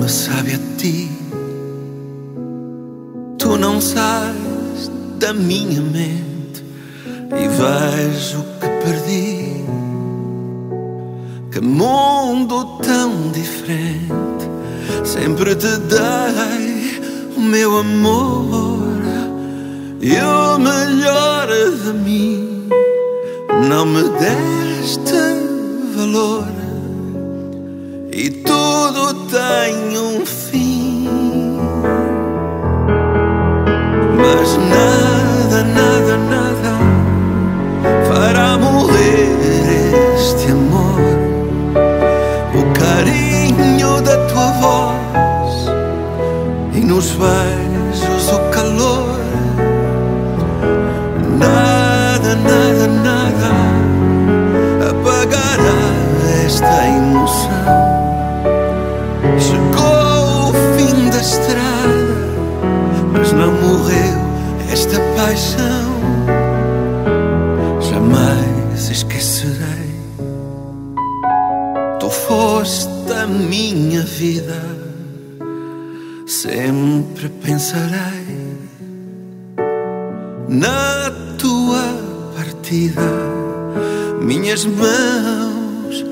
me sabe a ti. Tu não sais da minha mente e vejo que perdi. Que mundo tão diferente. Sempre te dei o meu amor e o melhor de mim. Não me deste valor e tudo tem um fim. Mas nada, nada, nada fará morrer este amor. O carinho da tua voz e nos beijos o calor. Nada, nada, nada apagará esta emoção. Chegou o fim da estrada, mas não morreu esta paixão. Jamais esquecerei. Tu foste a minha vida, sempre pensarei na tua partida. Minhas mãos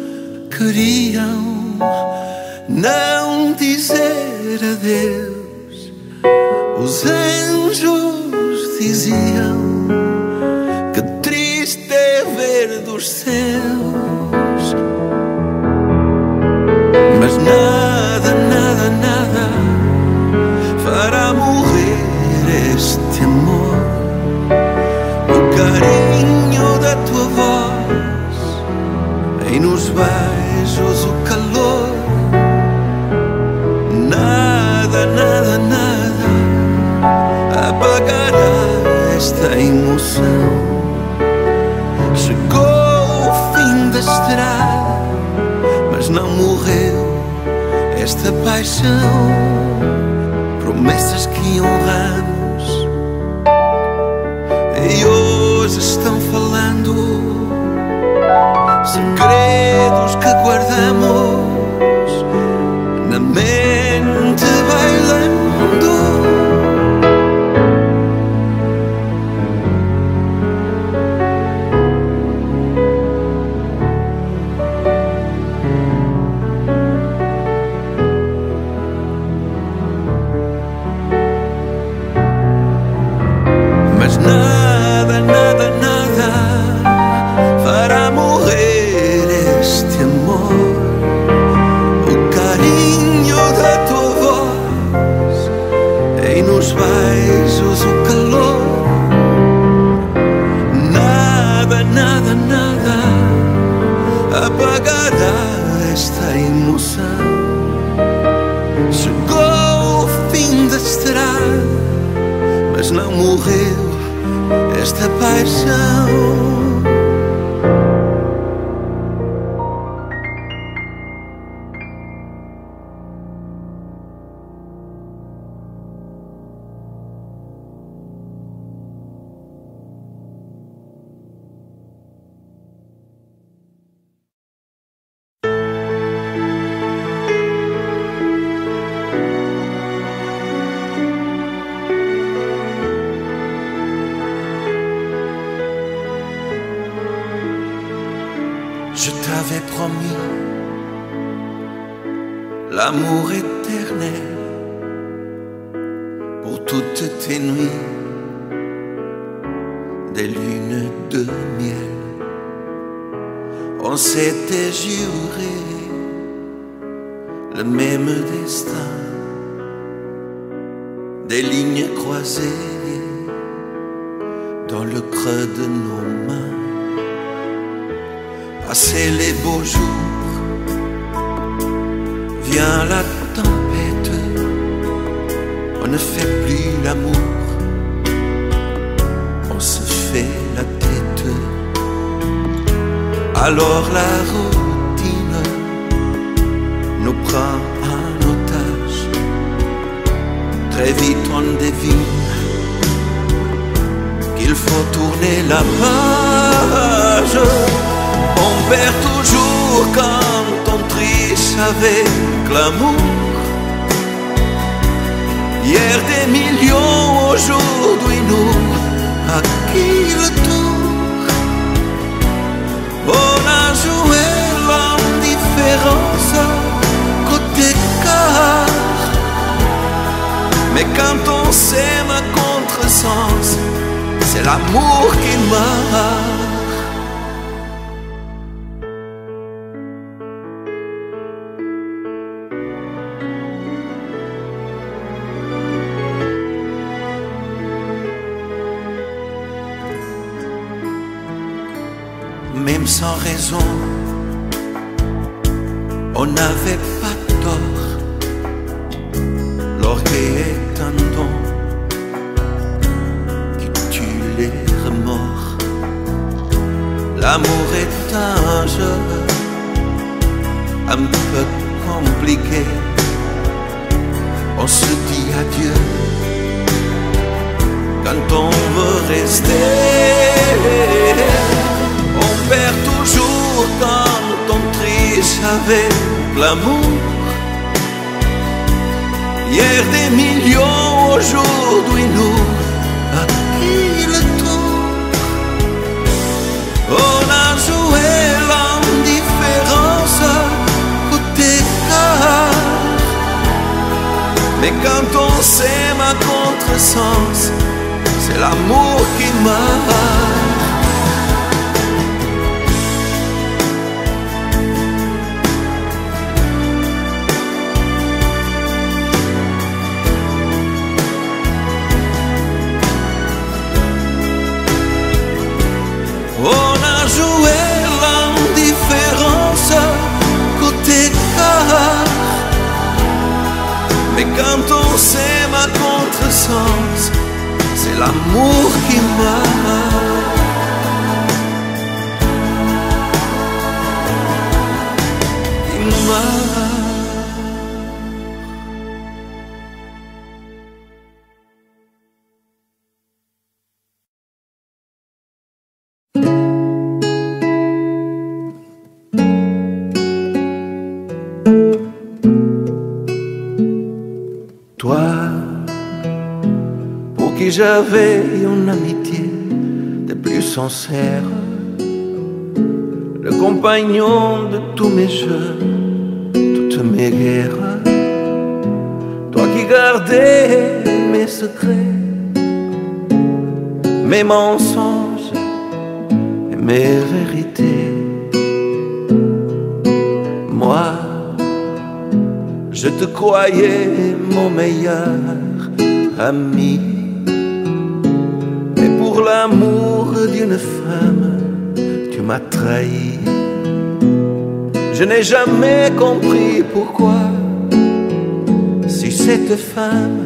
queriam não dizer adeus. Os anjos diziam que triste é ver dos céus. Mas nada, nada, nada fará morrer este amor. O carinho da tua voz e nos beijos o calor. Nada, nada, nada apagará esta emoção. Chegou o fim da estrada, mas não morreu esta paixão. Promessas que honramos e hoje estão falando. Segredos que guardamos na mente bailando. Mas nada, nada, nada fará morrer este amor. O carinho da tua voz e nos beijos o calor. Nada, nada, nada apagará esta emoção. Chegou o fim da estrada, mas não morreu esta paixão. Je t'avais promis l'amour éternel pour toutes tes nuits, des lunes de miel. On s'était juré le même destin, des lignes croisées dans le creux de nos mains. Passer les beaux jours, vient la tempête, on ne fait plus l'amour, on se fait la tête. Alors la routine nous prend en otage, très vite on devine qu'il faut tourner la page. On perd toujours quand on triche avec l'amour. Hier des millions, aujourd'hui nous, à qui le tour? On a joué l'indifférence côté quart. Mais quand on s'aime à contresens, c'est l'amour qui marche. Même sans raison, on n'avait pas tort. L'orgueil est un don qui tue les remords. L'amour est un jeu un peu compliqué. On se dit adieu quand on veut rester. On perd toujours quand on triche avec l'amour. Hier des millions, aujourd'hui nous, à qui le tour? On a joué l'indifférence côté quart. Mais quand on s'aime à contresens, c'est l'amour qui marche. On a joué l'indifférence côté quart. Mais quand on s'aime à contresens, c'est l'amour qui marche. Qui marche. Toi, pour qui j'avais une amitié des plus sincères, le compagnon de tous mes jeux, toutes mes guerres. Toi qui gardais mes secrets, mes mensonges et mes vérités. Moi, je te croyais mon meilleur ami. Mais pour l'amour d'une femme, tu m'as trahi. Je n'ai jamais compris pourquoi, si cette femme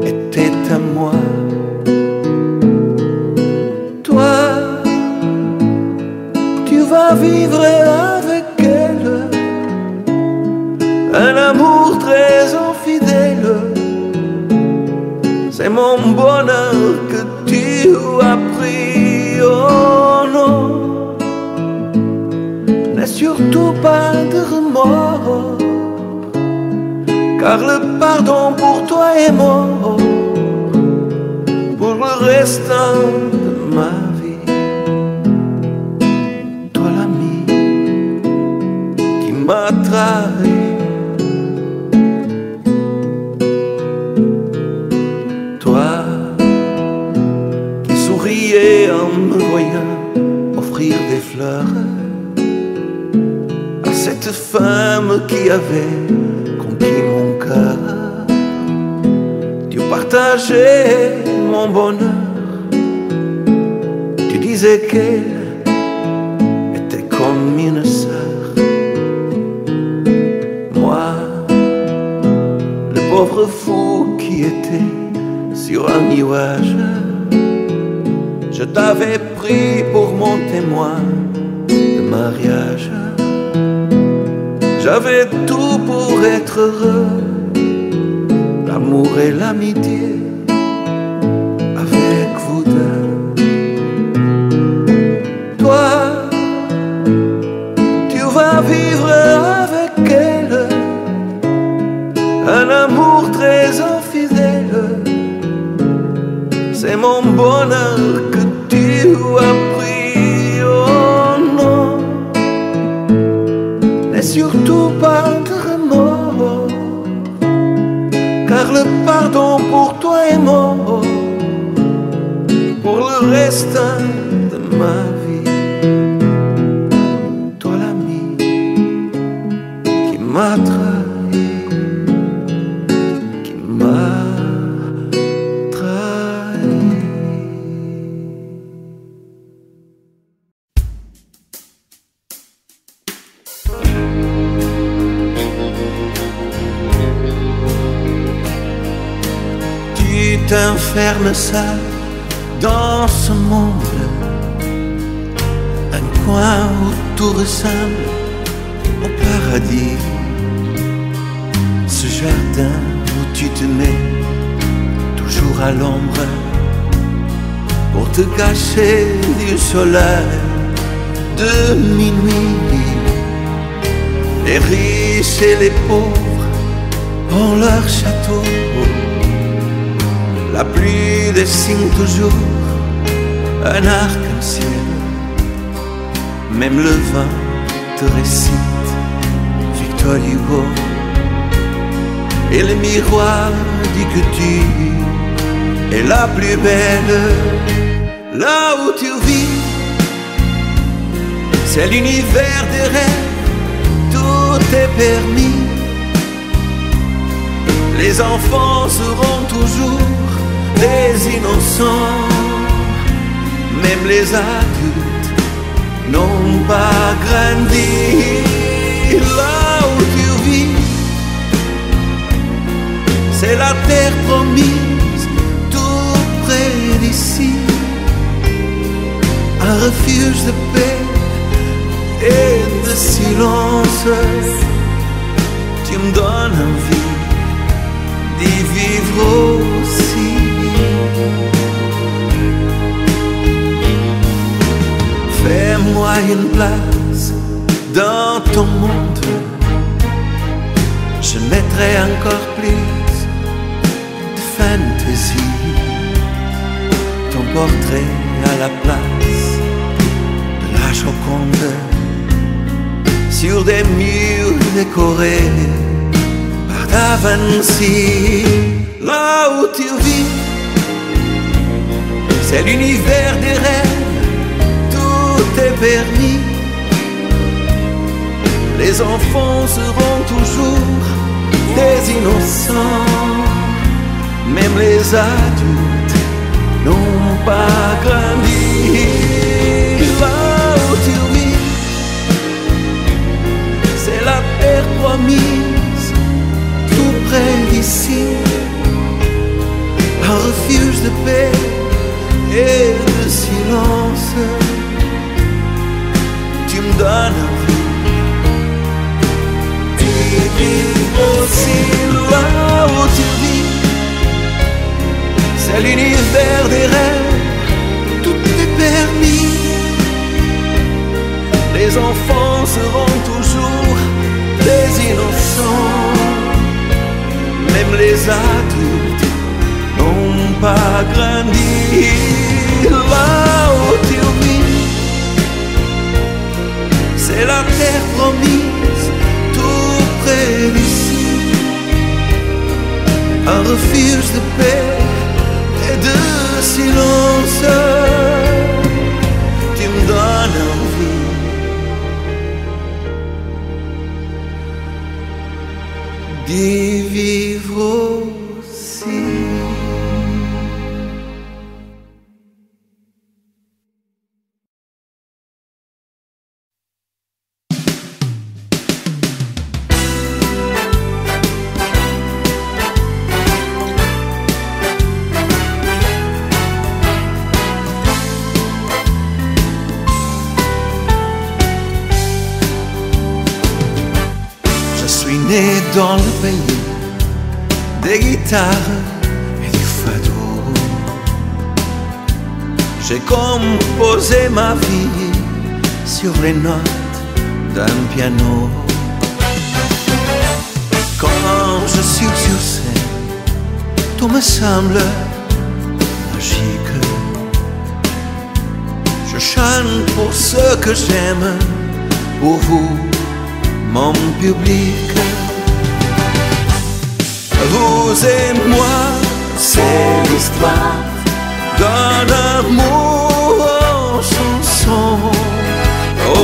était à moi. Toi, tu vas vivre avec elle un amour très infidèle. C'est mon bonheur que tu as pris. Oh non, n'aie surtout pas de remords, car le pardon pour toi est mort pour le restant de ma vie. Toi l'ami qui m'a trahi. En me voyant offrir des fleurs à cette femme qui avait conquis mon cœur. Tu partageais mon bonheur, tu disais qu'elle était comme une sœur. Moi, le pauvre fou qui était sur un nuage, je t'avais pris pour mon témoin de mariage. J'avais tout pour être heureux, l'amour et l'amitié avec vous deux. Toi, tu vas vivre avec elle un amour très m'a trahi, qui m'a trahi. Tu t'enfermes seul dans ce monde, un coin où tout ressemble au paradis, ce jardin où tu te mets toujours à l'ombre pour te cacher du soleil de minuit. Les riches et les pauvres ont leur château, la pluie dessine toujours un arc-en-ciel, même le vent te récite Victor Hugo, et le miroir dit que tu es la plus belle. Là où tu vis, c'est l'univers des rêves, tout est permis. Les enfants seront toujours des innocents, même les adultes n'ont pas grandi. Là où tu vis, c'est la terre promise, tout près d'ici, un refuge de paix et de silence. Tu me donnes envie d'y vivre aussi. Fais-moi une place dans ton monde, je mettrai encore plus de fantaisie, ton portrait à la place de la Joconde, sur des murs décorés par Da Vinci. Là où tu vis, c'est l'univers des rêves, tout est permis. Les enfants seront toujours des innocents, même les adultes n'ont pas grandi. Là où tu vis, c'est la terre promise, tout près d'ici, un refuge de paix et de silence. Tu me donnes envie d'y vivre aussi. Là où tu vis, c'est l'univers des rêves, tout est permis. Les enfants seront toujours des innocents, même les adultes n'ont pas grandi. Là où tu vis, c'est la terre promise, tout près d'ici, un refuge de paix et de silence. Tu me donnes envie d'y vivre aussi. Né dans le pays des guitares et du fado, j'ai composé ma vie sur les notes d'un piano. Quand je suis sur scène, tout me semble magique. Je chante pour ceux que j'aime, pour vous, mon public. Vous et moi, c'est l'histoire d'un amour en chanson.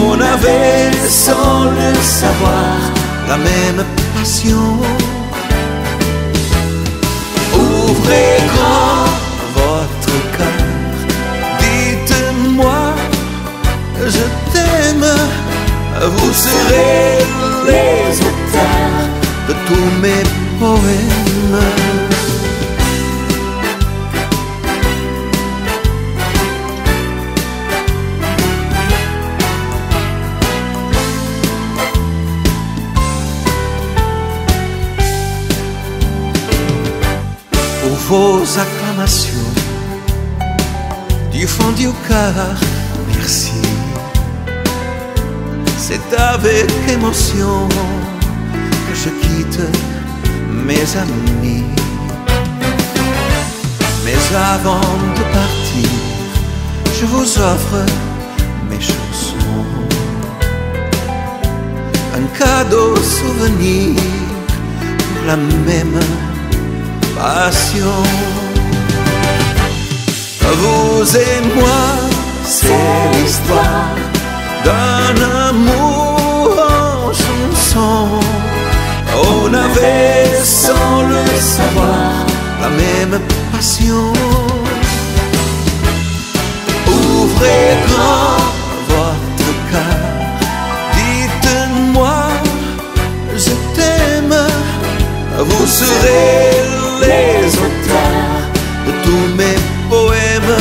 On avait, sans le savoir, la même passion. Ouvrez grand votre cœur, dites-moi je t'aime. Vous serez les auteurs de tous mes poèmes. Pour vos acclamations du fond du cœur, merci. C'est avec émotion que je quitte mes amis. Mais avant de partir, je vous offre mes chansons, un cadeau souvenir pour la même passion. Vous et moi, c'est l'histoire d'un amour en chanson. On avait sans le savoir la même passion. Ouvrez grand votre cœur, dites-moi je t'aime. Vous serez les auteurs de tous mes poèmes.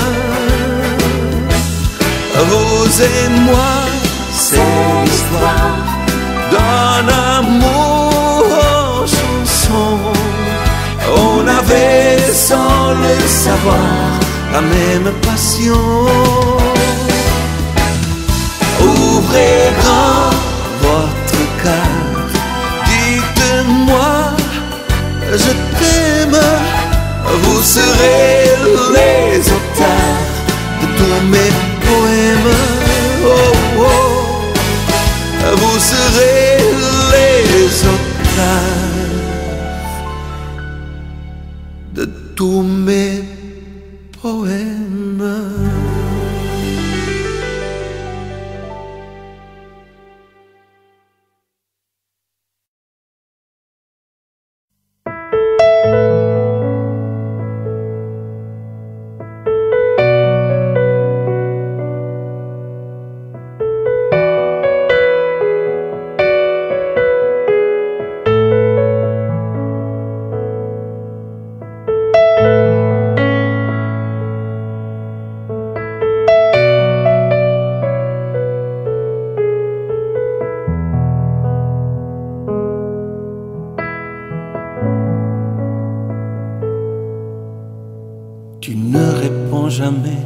Vous et moi, c'est l'histoire d'un amour en chanson. On avait sans le savoir la même passion. Ouvrez grand votre cœur, dites-moi je t'aime. Vous serez les auteurs de tous mes poèmes. Oh, oh. Vous serez les auteurs de tous mes poèmes. Tu ne réponds jamais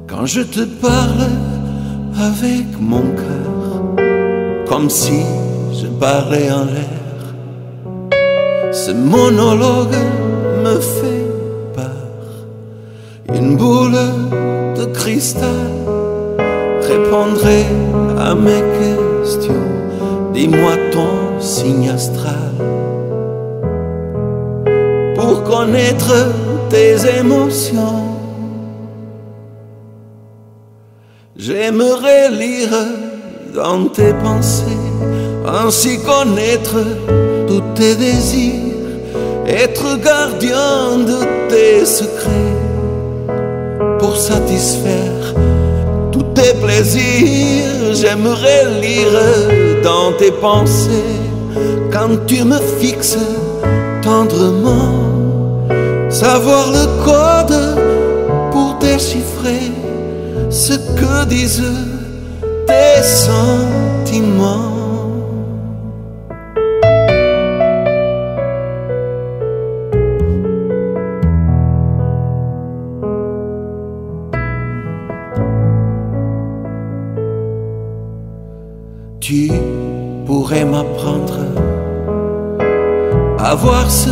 quand je te parle avec mon cœur, comme si je parlais en l'air. Ce monologue me fait peur. Une boule de cristal répondrait à mes questions. Dis-moi ton signe astral pour connaître tes émotions. J'aimerais lire dans tes pensées, ainsi connaître tous tes désirs, être gardien de tes secrets, pour satisfaire tous tes plaisirs. J'aimerais lire dans tes pensées, quand tu me fixes tendrement, savoir le code pour déchiffrer ce que disent tes sentiments. Tu pourrais m'apprendre à voir ce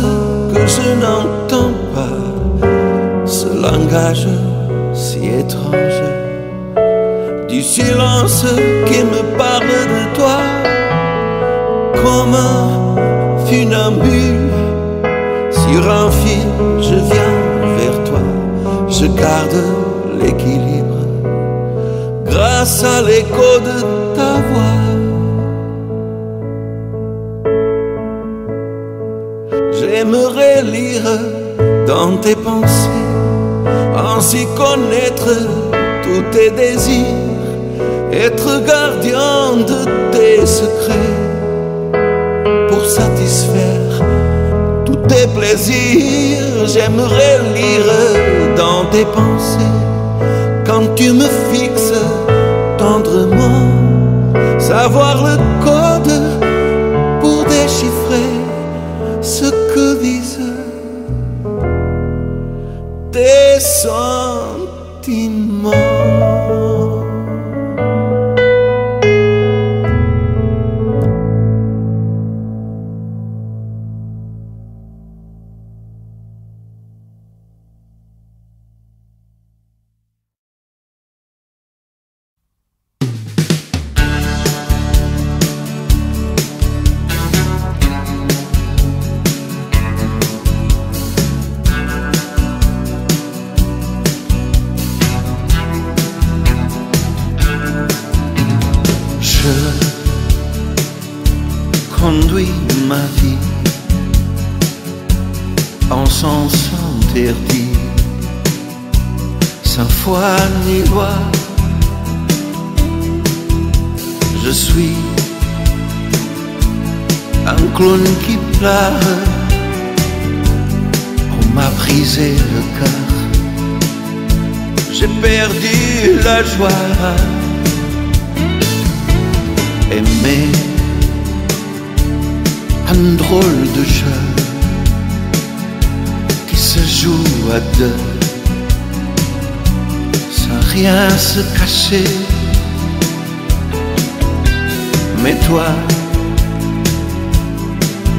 que je n'entends pas, ce langage si étrange, du silence qui me parle de toi, comme un funambule. Sur un fil je viens vers toi, je garde l'équilibre grâce à l'écho de ta voix. dans tes pensées, ainsi connaître tous tes désirs, être gardien de tes secrets, pour satisfaire tous tes plaisirs. J'aimerais lire dans tes pensées, quand tu me fixes tendrement, savoir le code pour déchiffrer ce que disent tes sentiments. Je conduis ma vie en sens interdit, sans foi ni loi. Je suis un clown qui pleure. On m'a brisé le cœur, j'ai perdu la joie. Aimer un drôle de jeu qui se joue à deux, sans rien se cacher. Mais toi,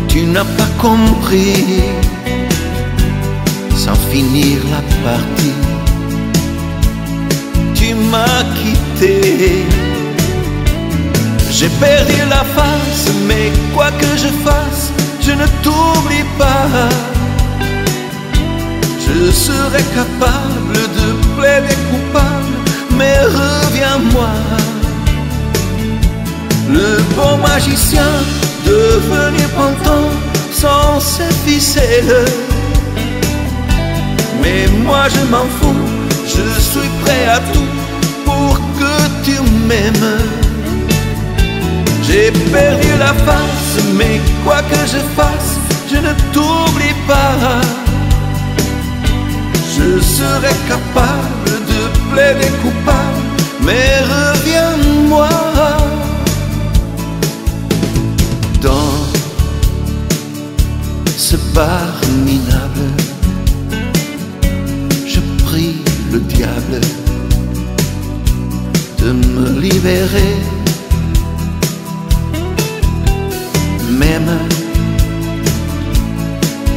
tu n'as pas compris, sans finir la partie, tu m'as quitté. J'ai perdu la face, mais quoi que je fasse, je ne t'oublie pas. Je serai capable de plaider coupable, mais reviens-moi. Le bon magicien devenu pantin sans ses ficelles. Mais moi je m'en fous, je suis prêt à tout pour que tu m'aimes. J'ai perdu la face, mais quoi que je fasse, je ne t'oublie pas. Je serai capable de plaider coupable, mais reviens-moi. Dans ce bar minable, je prie le diable de me libérer. Même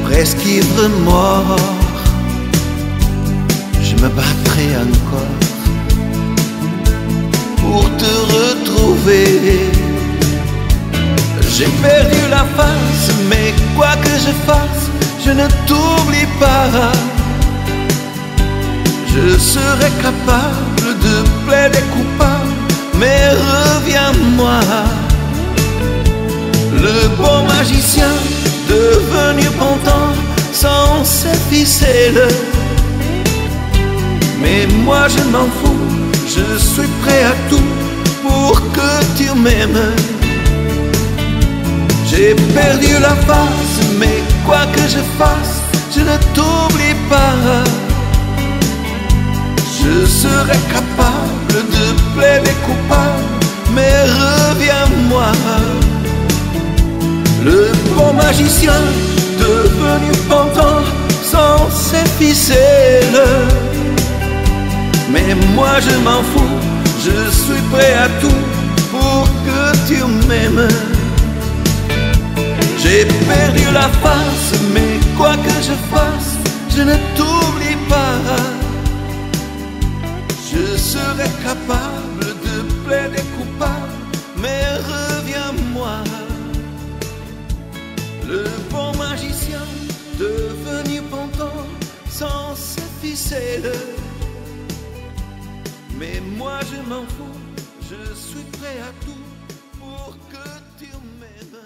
presque ivre mort, je me battrai encore pour te retrouver. J'ai perdu la face, mais quoi que je fasse, je ne t'oublie pas. Je serai capable de plaider coupable, mais reviens-moi. Le bon magicien devenu pantin sans ses ficelles. Mais moi je m'en fous, je suis prêt à tout pour que tu m'aimes. J'ai perdu la face, mais quoi que je fasse, je ne t'oublie pas. Je serai capable de plaider coupable, mais reviens-moi. Le bon magicien devenu pantin sans ses ficelles. Mais moi je m'en fous, je suis prêt à tout pour que tu m'aimes. J'ai perdu la face, mais quoi que je fasse, je ne t'oublie pas. Je serai capable de plaider coupable, mais reviens-moi. Le bon magicien devenu pantin sans ses ficelles. Mais moi je m'en fous, je suis prêt à tout pour que tu m'aimes.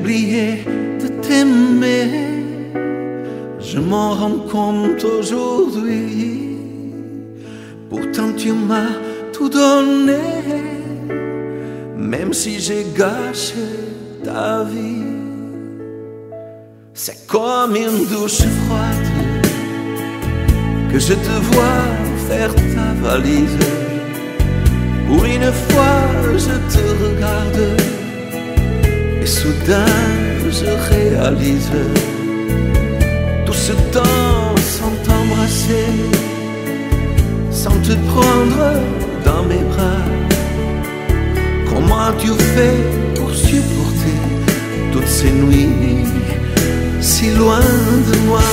oublié de t'aimer. Je m'en rends compte aujourd'hui. Pourtant tu m'as tout donné, même si j'ai gâché ta vie. C'est comme une douche froide que je te vois faire ta valise. Pour une fois je te regarde et soudain je réalise tout ce temps sans t'embrasser, sans te prendre dans mes bras. Comment tu fais pour supporter toutes ces nuits si loin de moi?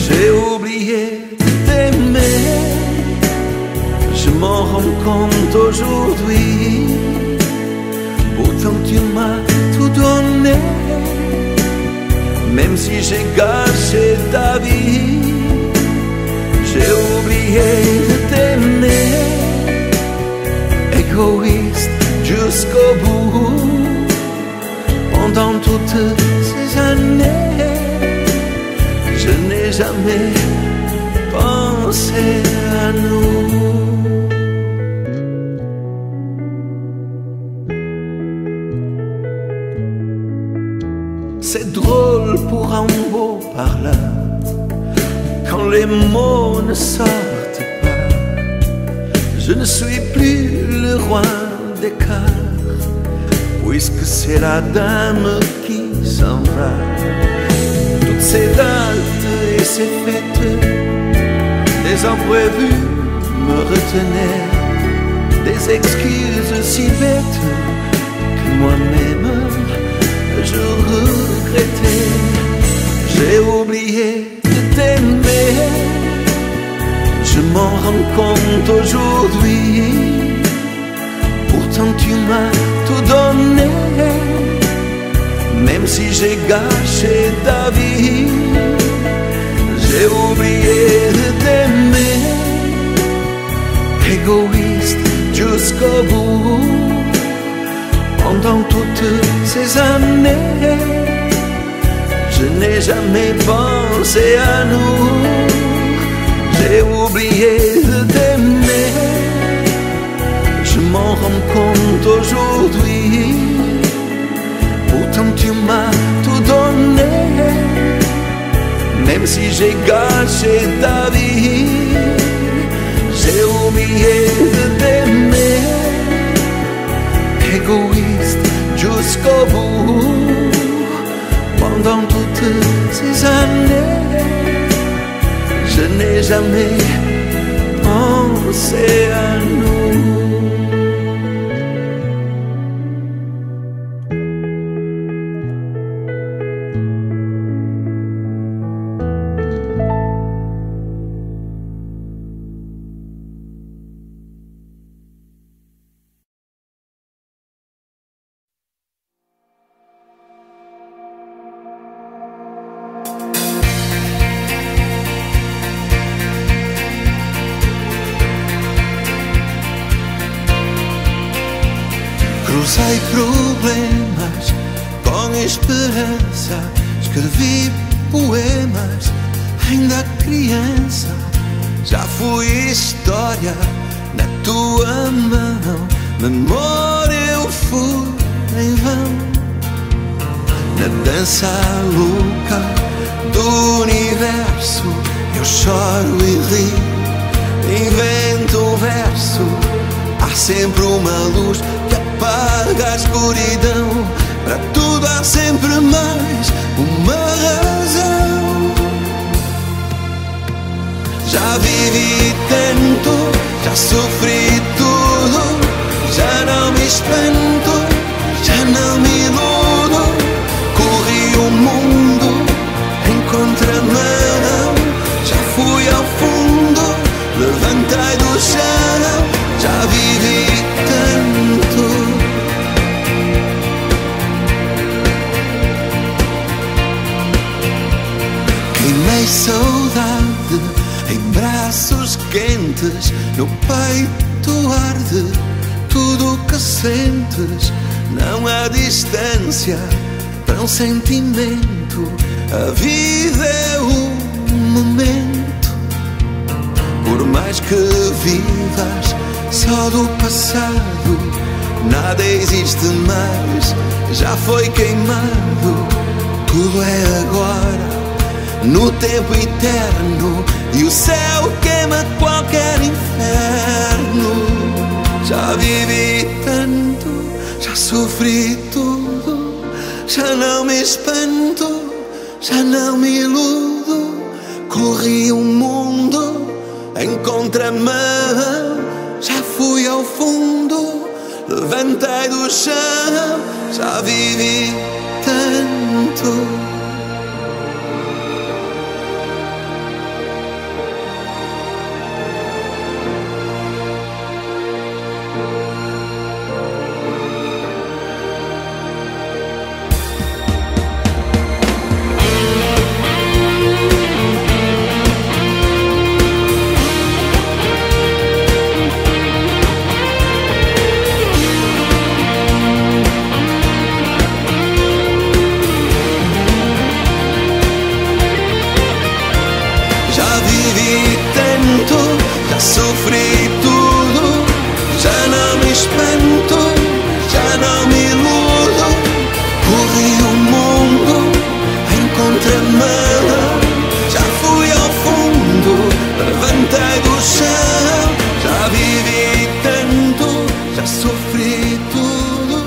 J'ai oublié de t'aimer, je m'en rends compte aujourd'hui. Pourtant tu m'as tout donné, même si j'ai gâché ta vie. J'ai oublié de t'aimer, égoïste jusqu'au bout. Pendant toutes ces années, je n'ai jamais pensé à nous. C'est drôle pour un beau parleur quand les mots ne sortent pas. Je ne suis plus le roi des cœurs, puisque c'est la dame qui s'en va. Toutes ces dates et ces fêtes, des imprévus me retenaient, des excuses si bêtes que moi-même je regrettais. J'ai oublié de t'aimer, je m'en rends compte aujourd'hui. Pourtant tu m'as tout donné, même si j'ai gâché ta vie. J'ai oublié de t'aimer, égoïste jusqu'au bout. Pendant toutes ces années, je n'ai jamais pensé à nous. J'ai oublié de t'aimer, je m'en rends compte aujourd'hui. Pourtant tu m'as tout donné, même si j'ai gâché ta vie. J'ai oublié de t'aimer, égoïste jusqu'au bout. Pendant toutes ces années, je n'ai jamais pensé à nous. Cruzei problemas com esperança, escrevi poemas ainda criança. Já fui história na tua mão, memória eu fui em vão. Na dança louca do universo, eu choro e rio, invento um verso. Há sempre uma luz que apaga a escuridão. Para tudo há sempre mais uma razão. Já vivi tanto, já sofri tudo, já não me espanto, já não me iludo. Corri o mundo em contramão, já fui ao fundo, levantei do chão. Já vivi tanto. Queimei saudade em braços quentes, no peito arde tudo o que sentes. Não há distância é um sentimento, a vida é um momento. Por mais que vivas só do passado, nada existe mais, já foi queimado. Tudo é agora, no tempo eterno, e o céu queima qualquer inferno. Já vivi tanto, já sofri tudo, já não me espanto, já não me iludo. Corri o mundo em contramão, já fui ao fundo, levantei do chão. Já vivi tanto. Já sofri tudo, já não me espanto, já não me iludo. Corri o mundo em contramão, já fui ao fundo, levantei do chão. Já vivi tanto, já sofri tudo,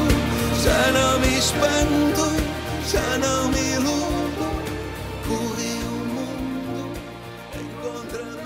já não me espanto, já não me iludo. Corri o mundo em contramão.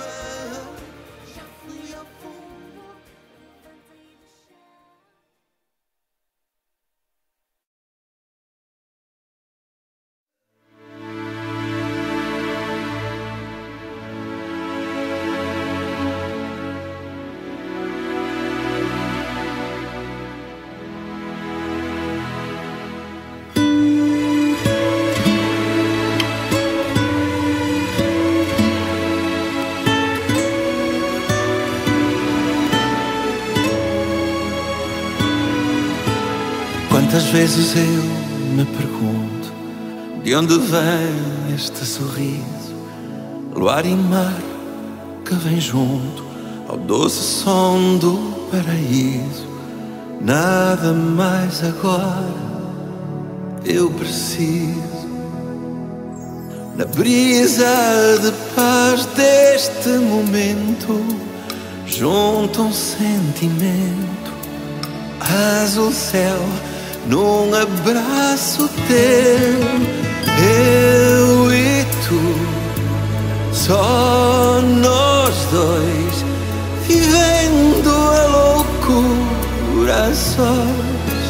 Quantas vezes eu me pergunto de onde vem este sorriso, luar e mar que vem junto ao doce som do paraíso. Nada mais agora eu preciso. Na brisa de paz deste momento, junto a um sentimento, azul céu num abraço teu, eu e tu, só nós dois, vivendo a loucura a sós.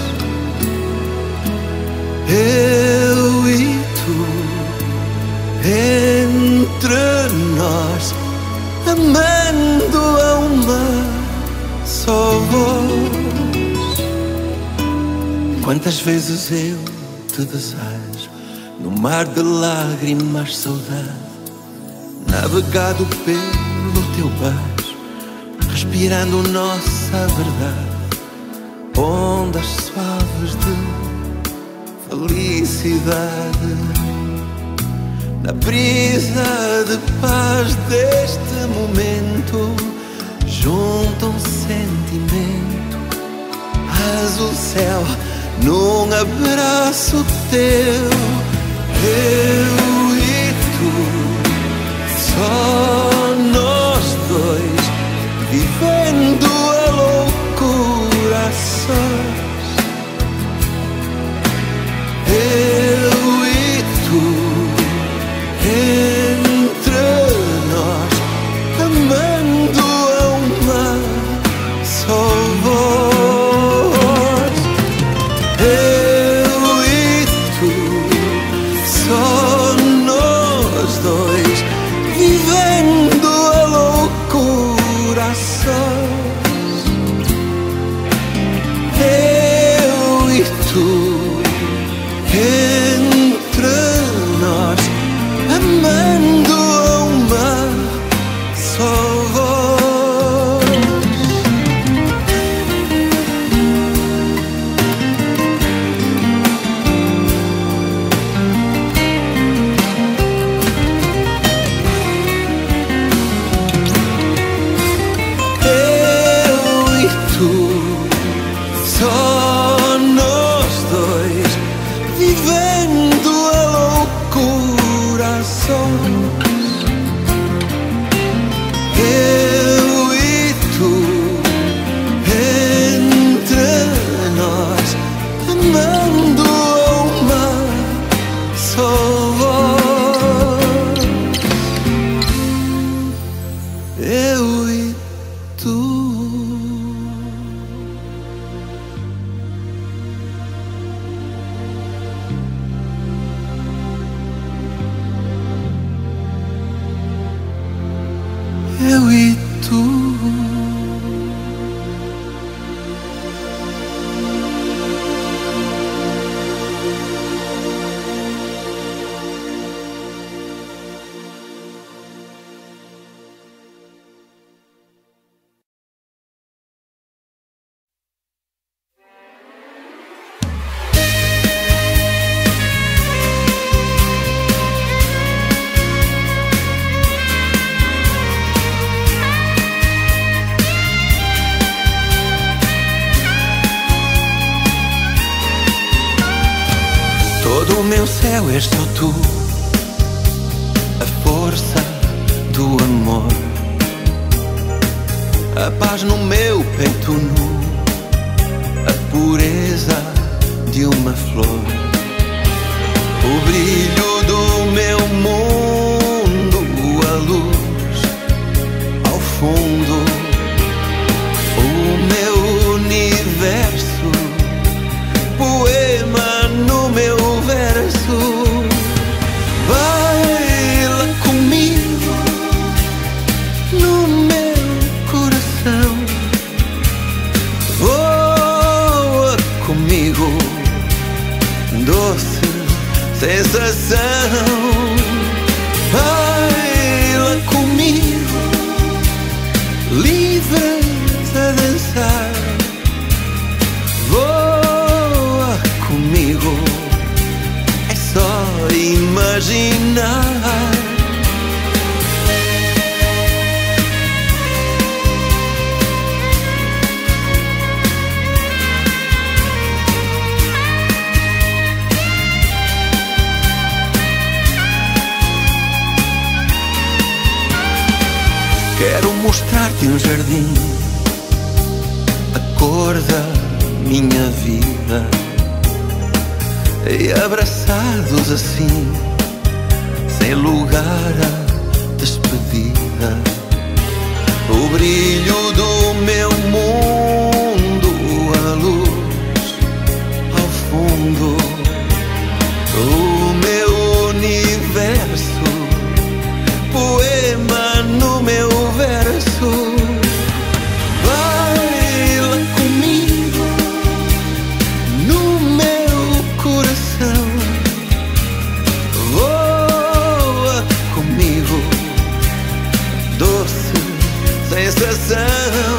Eu e tu, entre nós, amando a uma só voz. Quantas vezes eu te desejo no mar de lágrimas, saudade, navegado pelo teu beijo, respirando nossa verdade, ondas suaves de felicidade. Na brisa de paz deste momento, junto a um sentimento, azul céu num abraço teu, eu e tu, só nós dois, vivendo a loucura a sós. Eu e tu, entre nós, amando a uma só voz. Eu e tu, só eu e tu. Todo o meu céu és só tu, a força do amor, a paz no meu peito nu, a pureza de uma flor, o brilho do meu mundo, a luz ao fundo, o meu universo, poema no meu verso. Baila comigo no meu coração, voa comigo, doce sensação. Baila comigo, livres a dançar, voa comigo, é só imaginar. Quero mostrar-te um jardim, a cor da minha vida, e abraçados assim, sem lugar a despedida, o brilho do meu mundo, a luz ao fundo, o meu universo, poema no meu verso. Baila comigo no meu coração, voa comigo, doce sensação.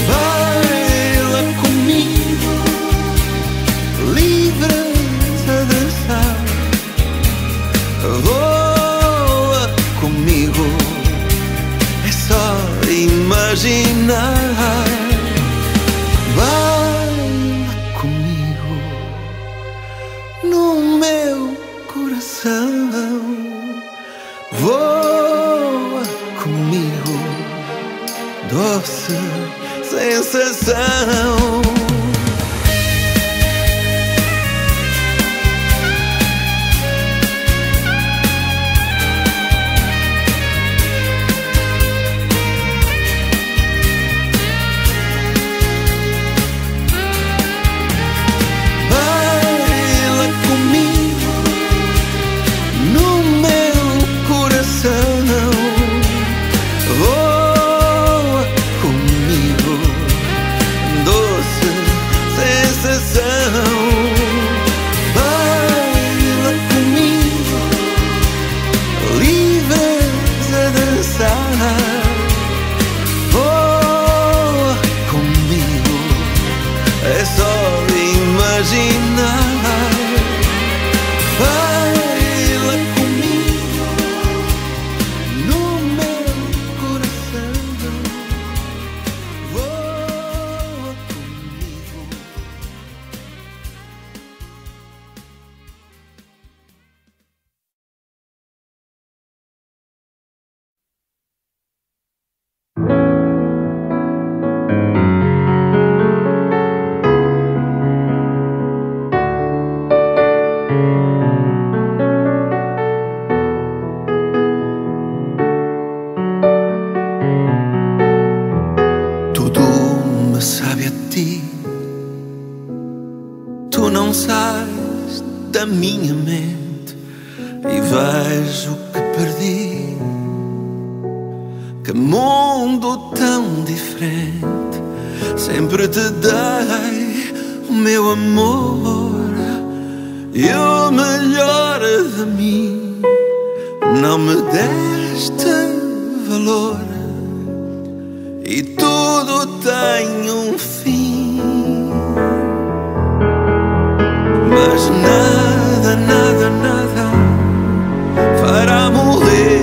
Baila comigo, livres a dançar, voa comigo, é só imaginar. Baila comigo no meu coração, voa comigo, doce sensação. Tu não sais da minha mente e vejo que perdi Que mundo tão diferente. Sempre te dei o meu amor e o melhor de mim. Não me deste valor e tudo tem um fim. Mas nada, nada, nada fará morrer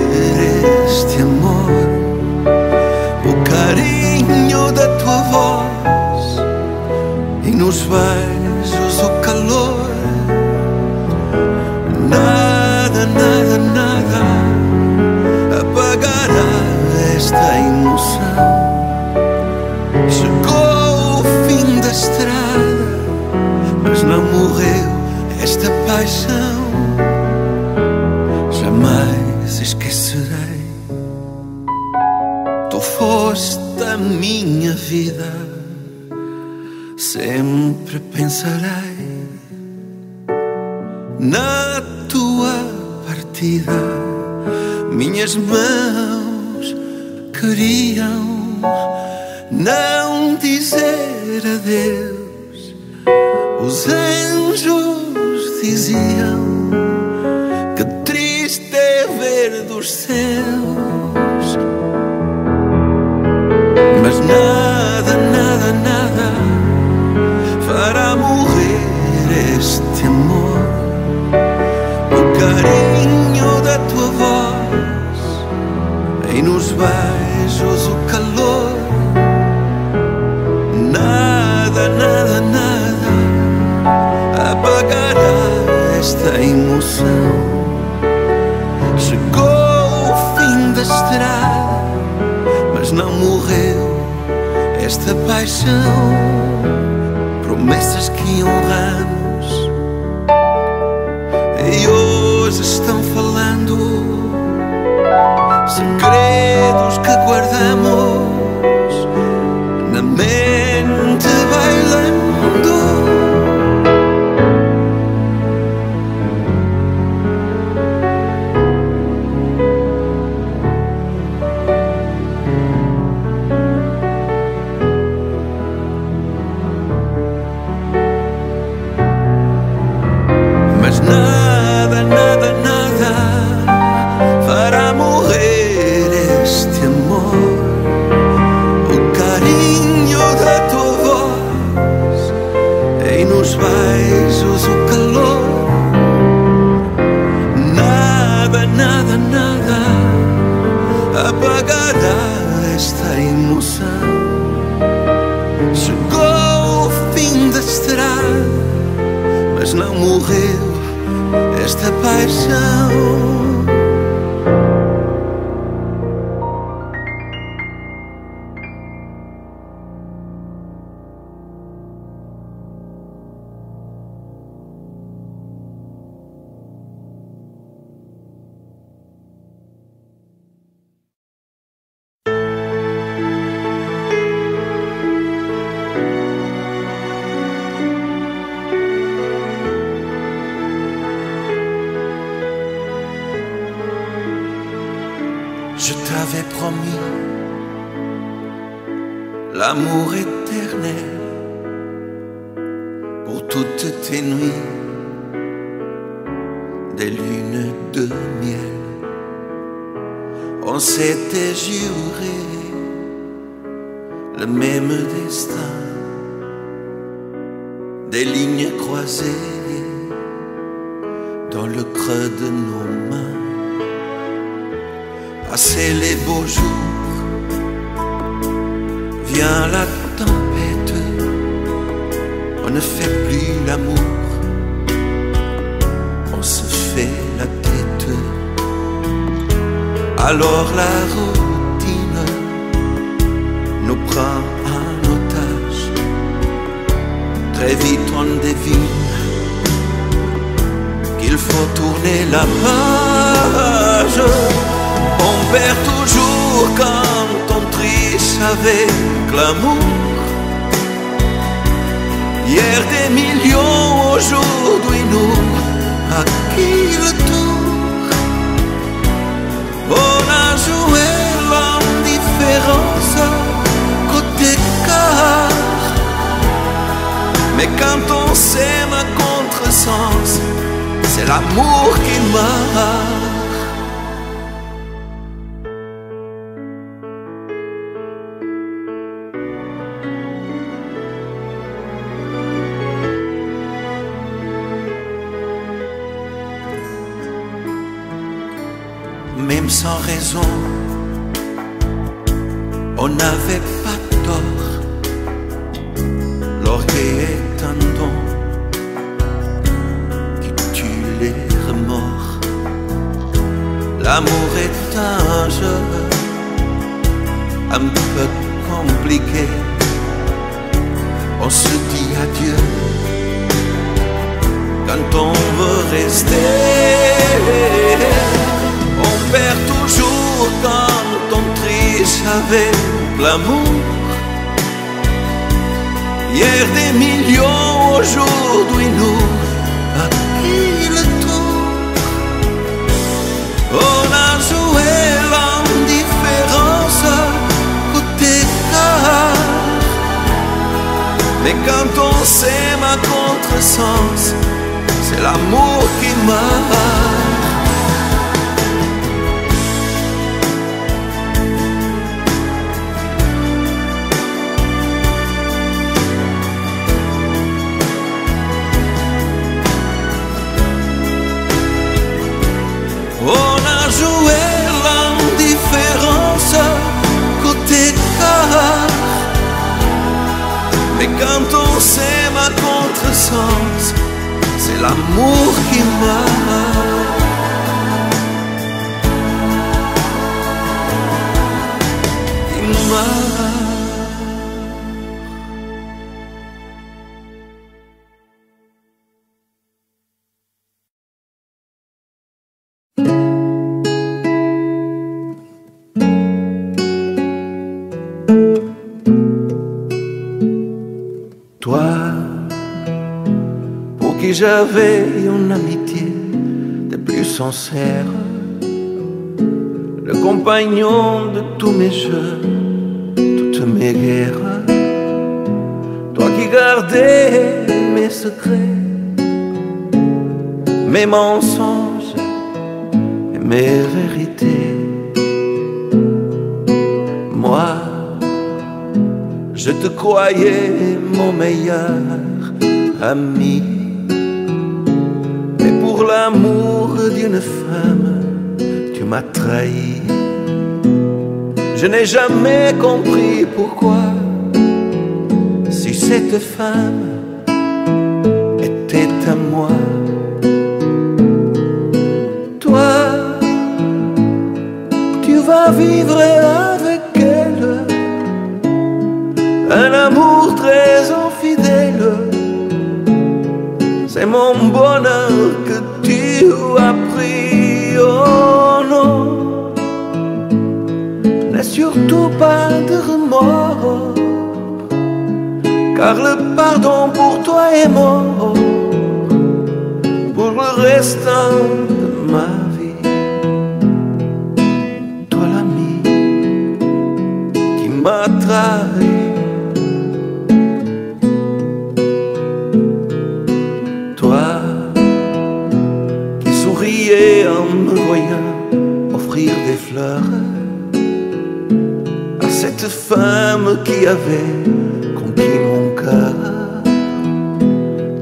este amor. O carinho da tua voz e nos beijos o calor. Nada, nada, nada apagará esta emoção. Chegou o fim da estrada, mas não morreu esta paixão. Jamais esquecerei. Tu foste a minha vida, sempre pensarei na tua partida. Minhas mãos queriam não dizer adeus. Os anjos diziam que triste é ver dos céus. Mas nada, nada, nada fará morrer este amor. O carinho da tua voz e nos beijos o calor. Nada, nada, nada apagará esta emoção. Chegou o fim da estrada, mas não morreu esta paixão. Promessas que honramos e hoje estão falando. Segredos que guardamos na mente bailando. Mas nada, nada, nada fará morrer este amor. O carinho da tua voz e nos beijos o calor. Nada, nada, nada apagará esta emoção. Chegou o fim da estrada, mas não morreu esta paixão. Je t'avais promis l'amour éternel pour toutes tes nuits, des lunes de miel. On s'était juré le même destin, des lignes croisées dans le creux de nos mains. Passer les beaux jours, vient la tempête, on ne fait plus l'amour, on se fait la tête. Alors la routine nous prend en otage, très vite on devine qu'il faut tourner la page. On perd toujours quand on triche avec l'amour. Hier des millions, aujourd'hui nous, à qui le tour? On a joué l'homme Mais quand on s'aime à contresens, c'est l'amour qui marche. Même sans raison, on n'avait pas tort. L'orgueil est un don qui tue les remords. L'amour est un jeu un peu compliqué. On se dit adieu quand on veut rester. On perd toujours quand on triche avec l'amour. Hier des millions, aujourd'hui nous, à qui le tour? On a joué l'indifférence côté cœur. Mais quand on s'aime à contresens, c'est l'amour qui marche. On a joué l'indifférence côté cœur. Mais quand on s'aime à contresens, c'est l'amour qui marche. Qui marche. Toi, pour qui j'avais une amitié des plus sincères, le compagnon de tous mes jeux, toutes mes guerres. Toi qui gardais mes secrets, mes mensonges et mes vérités. Moi, je te croyais mon meilleur ami. Mais pour l'amour d'une femme, tu m'as trahi. Je n'ai jamais compris pourquoi, si cette femme était à moi. Toi, tu vas vivre avec elle un amour très infidèle. C'est mon bonheur que tu as pris. Oh non, n'aie surtout pas de remords, car le pardon pour toi est mort pour le restant de ma vie. Toi l'ami qui m'a trahi. En me voyant offrir des fleurs à cette femme qui avait conquis mon cœur.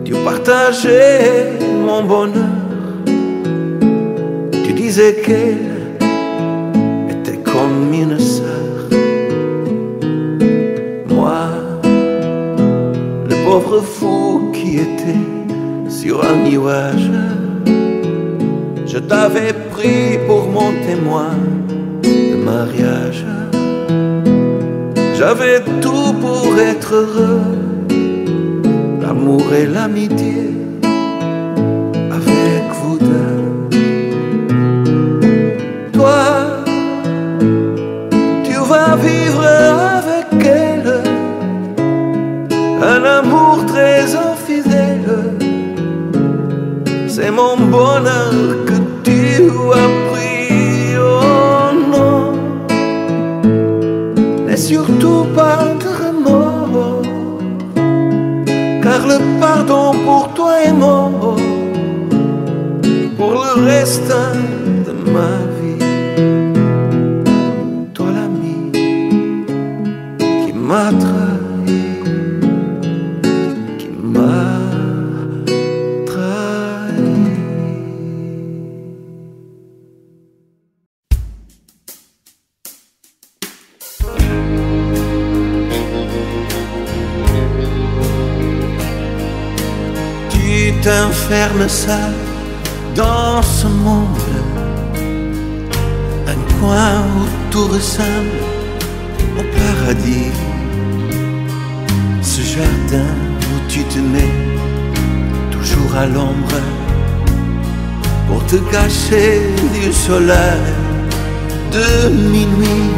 Tu partageais mon bonheur, tu disais qu'elle était comme une sœur. Moi, le pauvre fou qui était sur un nuage, je t'avais pris pour mon témoin de mariage. J'avais tout pour être heureux, l'amour et l'amitié avec vous deux. Toi, tu vas vivre avec elle un amour très infidèle. C'est mon bonheur que tu as pris. Oh non, n'aie surtout pas de remords, car le t'enfermes seul dans ce monde, un coin où tout ressemble au paradis, ce jardin où tu te mets toujours à l'ombre pour te cacher du soleil de minuit.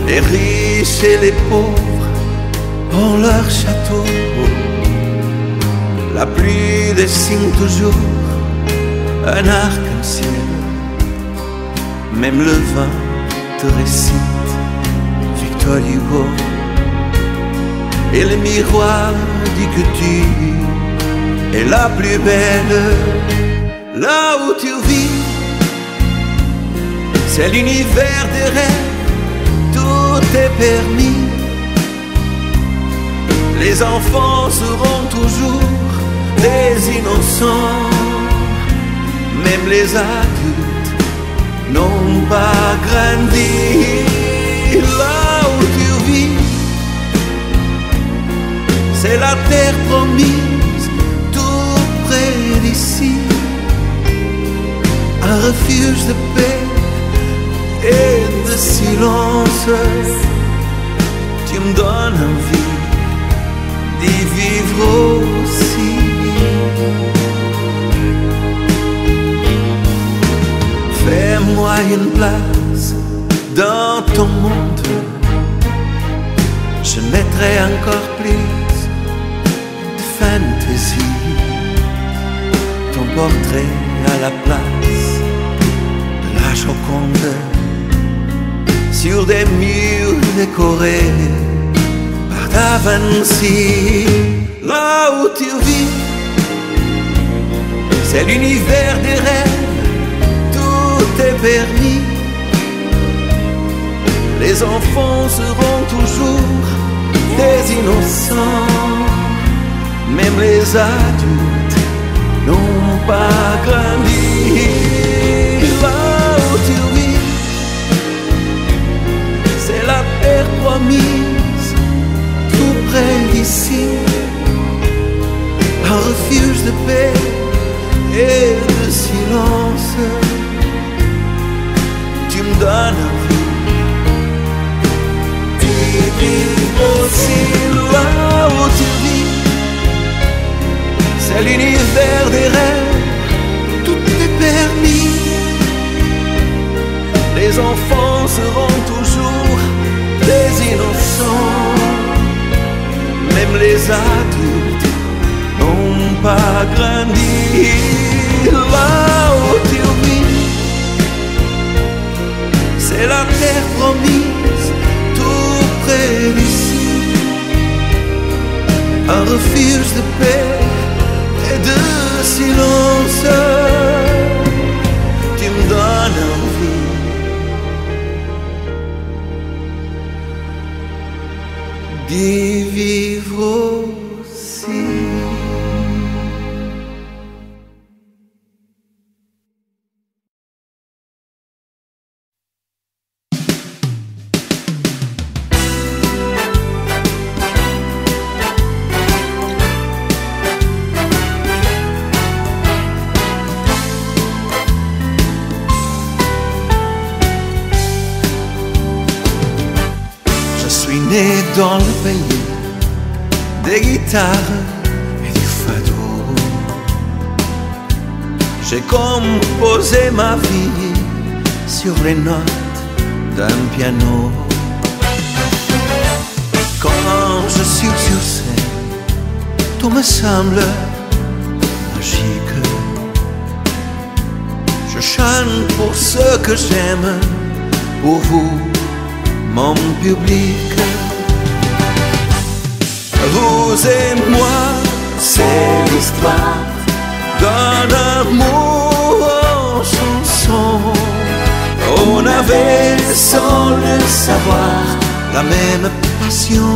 Les riches et les pauvres ont leur château, la pluie dessine toujours un arc-en-ciel, même le vent te récite Victor Hugo, et le miroir dit que tu es la plus belle. Là où tu vis, c'est l'univers des rêves, tout est permis. Les enfants seront toujours des innocents, même les adultes n'ont pas grandi. Là où tu vis, c'est la terre promise, tout près d'ici, un refuge de paix et de silence. Tu me donnes envie d'y vivre aussi. Fais-moi une place dans ton monde, je mettrai encore plus de fantaisie, ton portrait à la place de la Joconde, sur des murs décorés par Da Vinci. Là où tu vis, c'est l'univers des rêves, tout est permis. Les enfants seront toujours des innocents, même les adultes n'ont pas grandi. Là où tu vis, c'est la terre promise, tout près d'ici, un refuge de paix et de silence. Tu me donnes envie d'y vivre aussi. Là où tu vis, c'est l'univers des rêves, tout est permis. Les enfants seront toujours des innocents, même les adultes n'ont pas grandi. Là où tu vis, c'est la terre promise, tout près d'ici, un refuge de paix et de silence. Tu me donnes envie d'y vivre aussi. Né dans le pays des guitares et du fado, j'ai composé ma vie sur les notes d'un piano. Quand je suis sur scène, tout me semble magique. Je chante pour ceux que j'aime, pour vous, mon public. Vous et moi, c'est l'histoire d'un amour en chanson. On avait, sans le savoir, la même passion.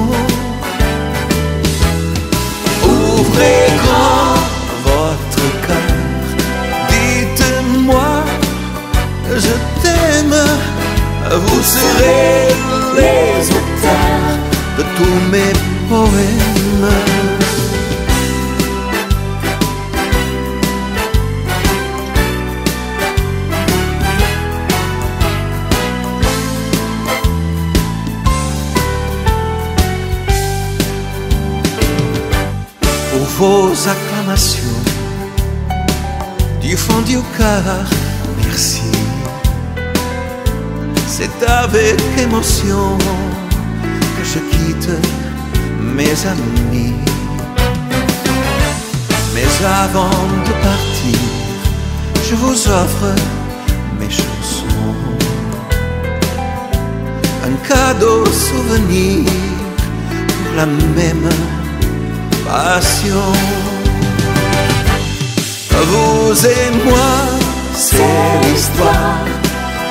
Ouvrez grand votre cœur, dites-moi, je t'aime. Vous serez les auteurs de tous mes poèmes. vos acclamations du fond du cœur, merci. C'est avec émotion que je quitte mes amis. Mais avant de partir, je vous offre mes chansons, un cadeau souvenir pour la même passion. Vous et moi, c'est l'histoire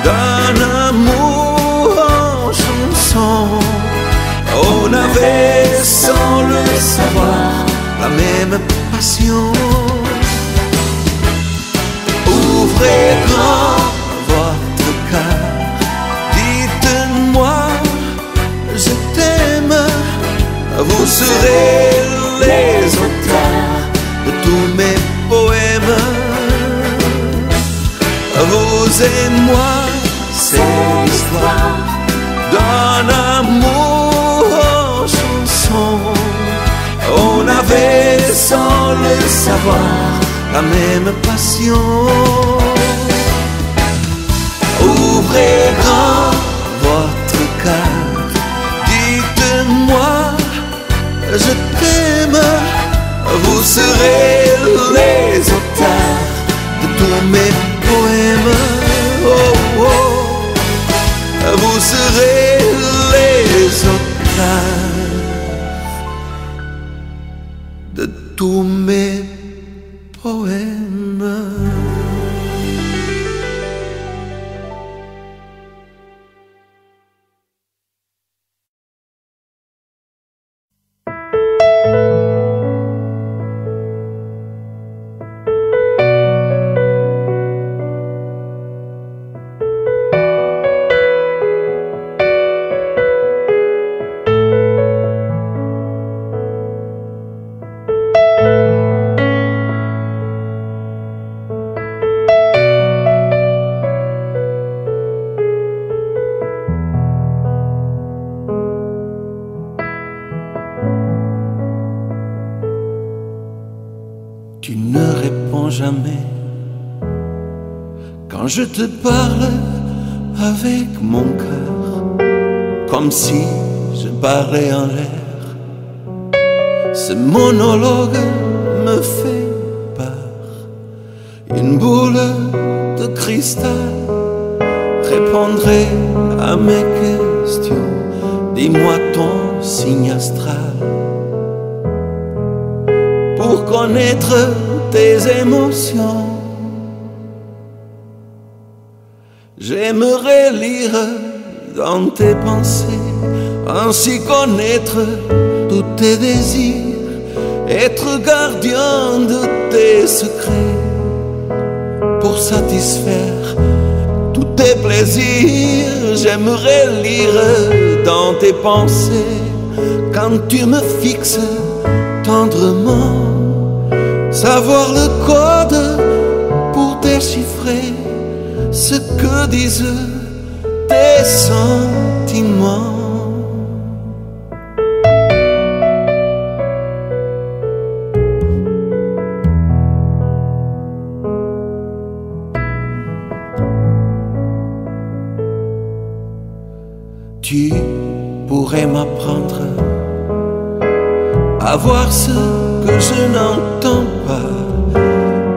d'un amour en chanson. On avait sans le savoir la même passion. Ouvrez grand votre cœur, dites-moi je t'aime. Vous serez les auteurs de tous mes poèmes. Vous et moi, c'est l'histoire d'un amour en chanson. On avait sans le savoir la même passion. Ouvrez grand votre cœur, dites-moi je t'aime. Vous serez les auteurs de tous mes poèmes. Oh, oh. Vous serez les auteurs de tous mes poèmes. Tu ne réponds jamais quand je te parle avec mon cœur, comme si je parlais en l'air. Ce monologue me fait peur. Une boule de cristal répondrait à mes questions. Dis-moi ton signe astral pour connaître tes émotions. J'aimerais lire dans tes pensées, ainsi connaître tous tes désirs, être gardien de tes secrets, pour satisfaire tous tes plaisirs. J'aimerais lire dans tes pensées, quand tu me fixes tendrement, savoir le code pour déchiffrer ce que disent tes sentiments. Tu pourrais m'apprendre à voir ce que je n'entends pas,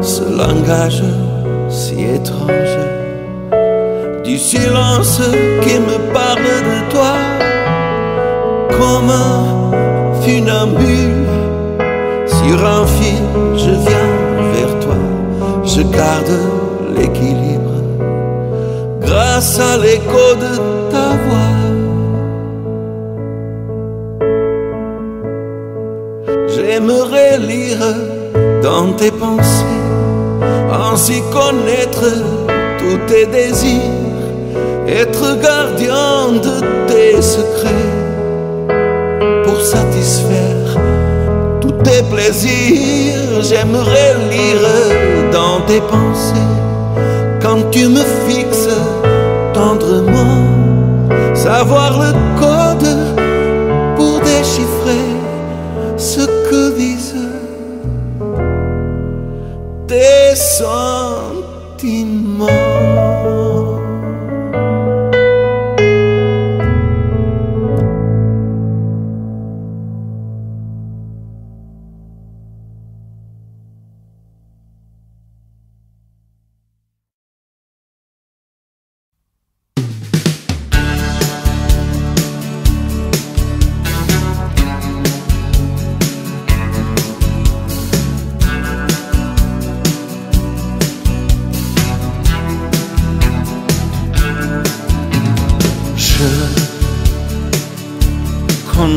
ce langage si étrange, du silence qui me parle de toi, comme un funambule. Sur un fil je viens vers toi, je garde l'équilibre grâce à l'écho de ta voix. J'aimerais lire dans tes pensées, ainsi connaître tous tes désirs, être gardien de tes secrets, pour satisfaire tous tes plaisirs. J'aimerais lire dans tes pensées, quand tu me fixes tendrement, savoir le code pour déchiffrer ce que disent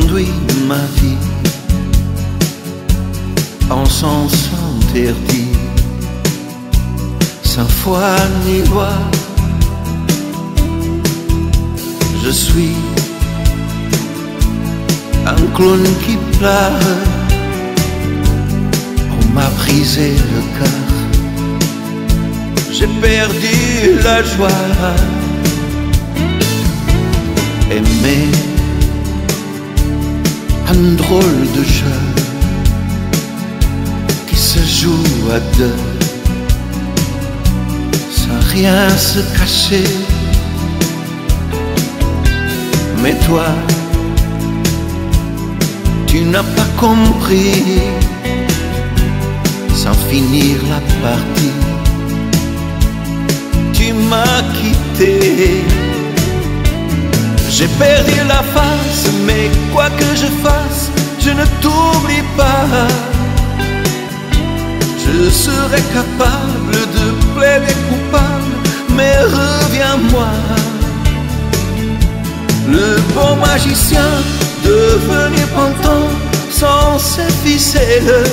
conduit ma vie en sens interdit, sans foi ni loi. Je suis un clown qui pleure, on m'a brisé le cœur, j'ai perdu la joie. Aimer un drôle de jeu qui se joue à deux, sans rien se cacher. Mais toi, tu n'as pas compris, sans finir la partie, tu m'as quitté. J'ai perdu la face, mais quoi que je fasse, je ne t'oublie pas. Je serai capable de plaider coupable, mais reviens-moi. Le bon magicien devenu pantin sans ses ficelles.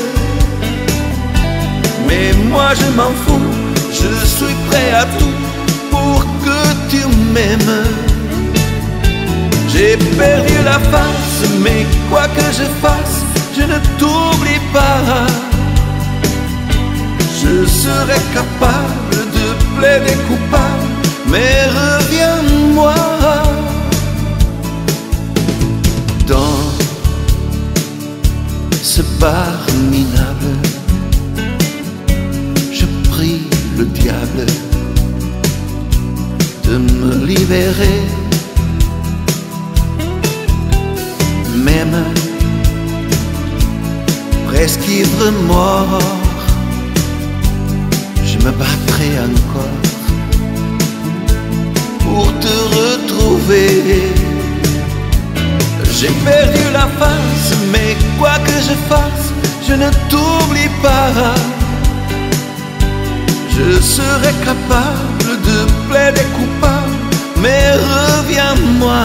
Mais moi je m'en fous, je suis prêt à tout pour que tu m'aimes. J'ai perdu la face, mais quoi que je fasse, je ne t'oublie pas. Je serai capable de plaider coupable, mais reviens-moi. Dans ce bar minable, je prie le diable de me libérer. Même presque ivre mort, je me battrai encore pour te retrouver. J'ai perdu la face, mais quoi que je fasse, je ne t'oublie pas. Je serai capable de plaider coupable, mais reviens-moi.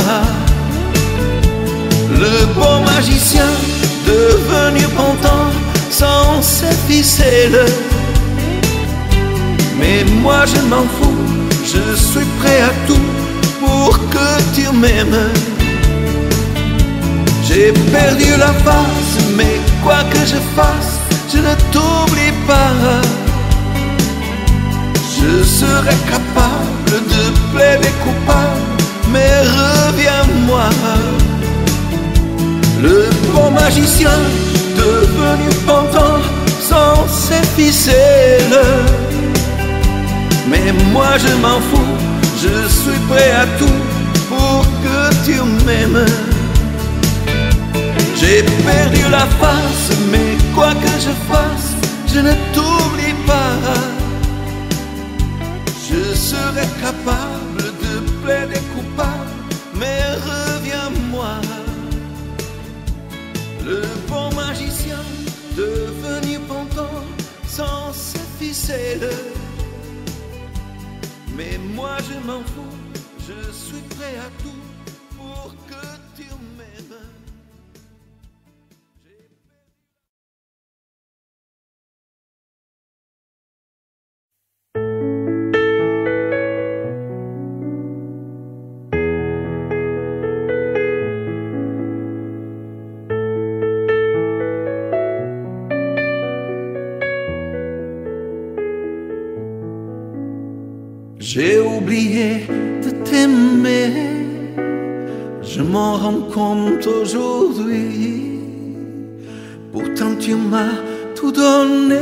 Le bon magicien devenu pantin sans ses ficelles. Mais moi je m'en fous, je suis prêt à tout pour que tu m'aimes. J'ai perdu la face, mais quoi que je fasse, je ne t'oublie pas. Je serai capable de plaider coupable, mais reviens-moi. Le bon magicien devenu pantin sans ses ficelles. Mais moi je m'en fous, je suis prêt à tout pour que tu m'aimes. J'ai perdu la face, mais quoi que je fasse, je ne t'oublie pas. Je serai capable de plaider coupable, mais reviens-moi. Le bon magicien devenu pantin sans ses ficelles. Mais moi je m'en fous, je suis prêt à tout pour que tu m'aimes. J'ai oublié de t'aimer, je m'en rends compte aujourd'hui. Pourtant tu m'as tout donné,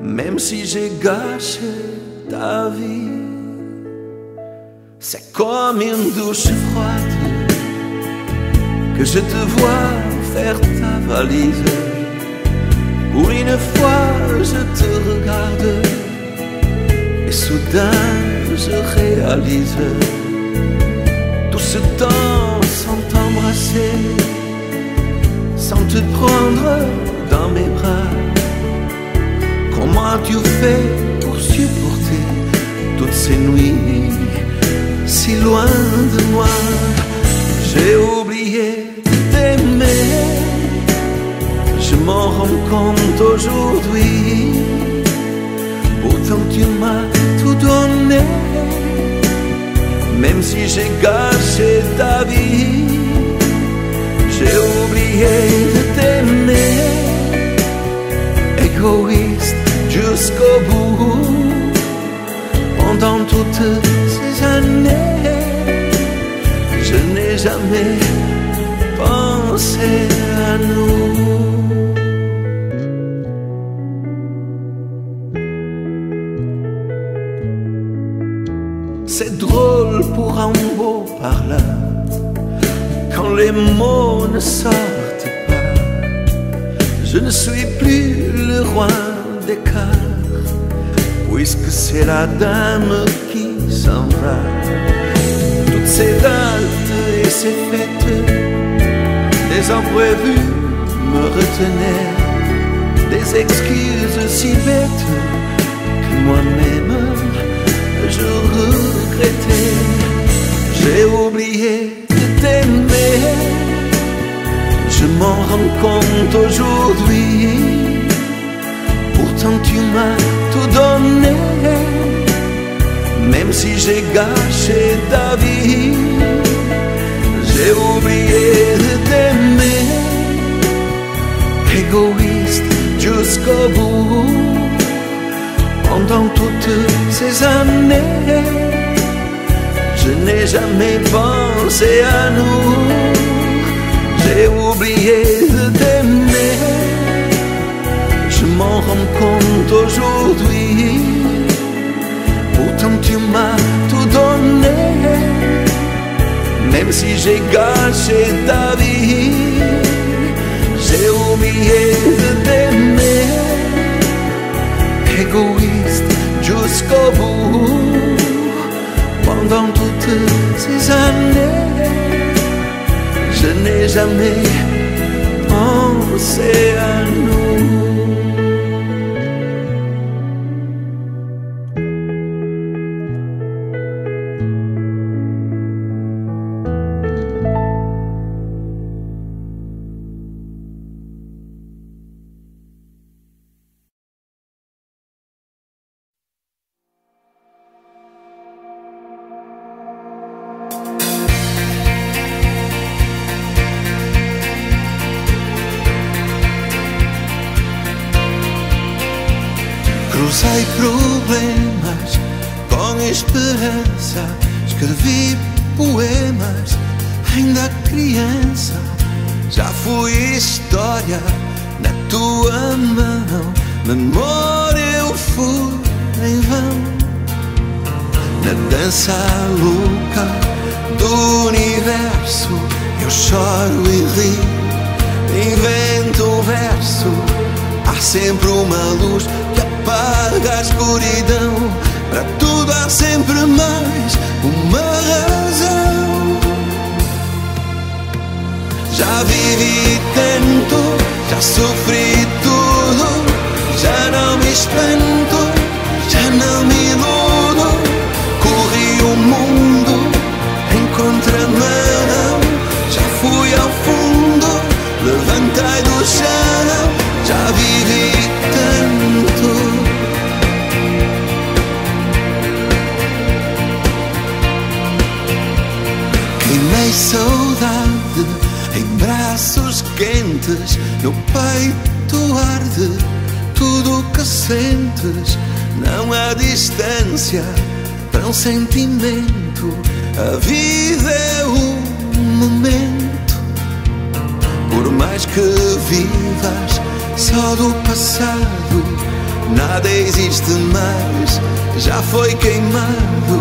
même si j'ai gâché ta vie. C'est comme une douche froide que je te vois faire ta valise. Pour une fois je te regarde et soudain je réalise tout ce temps sans t'embrasser, sans te prendre dans mes bras. Comment tu fais pour supporter toutes ces nuits si loin de moi? J'ai oublié si j'ai gâché ta vie, j'ai oublié de t'aimer, égoïste jusqu'au bout. Pendant toutes ces années, je n'ai jamais pensé à nous. C'est drôle pour un beau parleur quand les mots ne sortent pas. Je ne suis plus le roi des cœurs, puisque c'est la dame qui s'en va. Toutes ces dates et ces fêtes, des imprévus me retenaient, des excuses si bêtes que moi-même je regrettais. J'ai oublié de t'aimer, je m'en rends compte aujourd'hui. Pourtant tu m'as tout donné, même si j'ai gâché ta vie. J'ai oublié de t'aimer, égoïste jusqu'au bout. Pendant toutes ces années, je n'ai jamais pensé à nous. J'ai oublié de t'aimer, je m'en rends compte aujourd'hui. Pourtant tu m'as tout donné, même si j'ai gâché ta vie. J'ai oublié de t'aimer, égoïste jusqu'au bout. Pendant toutes ces années, je n'ai jamais pensé à nous. Cruzei problemas com esperança, escrevi poemas ainda criança. Já fui história na tua mão, memória eu fui em vão. Na dança louca do universo, eu choro e rio, invento um verso. Há sempre uma luz que apaga a escuridão. Para tudo há sempre mais uma razão. Já vivi tanto, já sofri tudo, já não me espanto, já não me iludo. Corri o mundo em contramão, já fui ao fundo, levantei do chão. Já vivi tanto. Queimei saudade em braços quentes, no peito arde tudo que sentes. Não há distância para um sentimento, a vida é o momento. Por mais que vivas só do passado, nada existe mais, já foi queimado.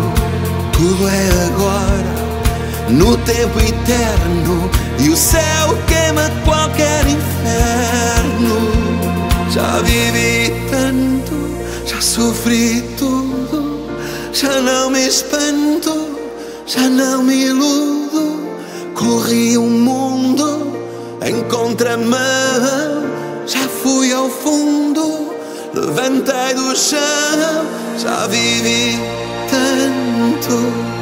Tudo é agora, no tempo eterno, e o céu queima qualquer inferno. Já vivi tanto, já sofri tudo, já não me espanto, já não me iludo. Corri o mundo em contramão, já fui ao fundo, levantei do chão. Já vivi tanto.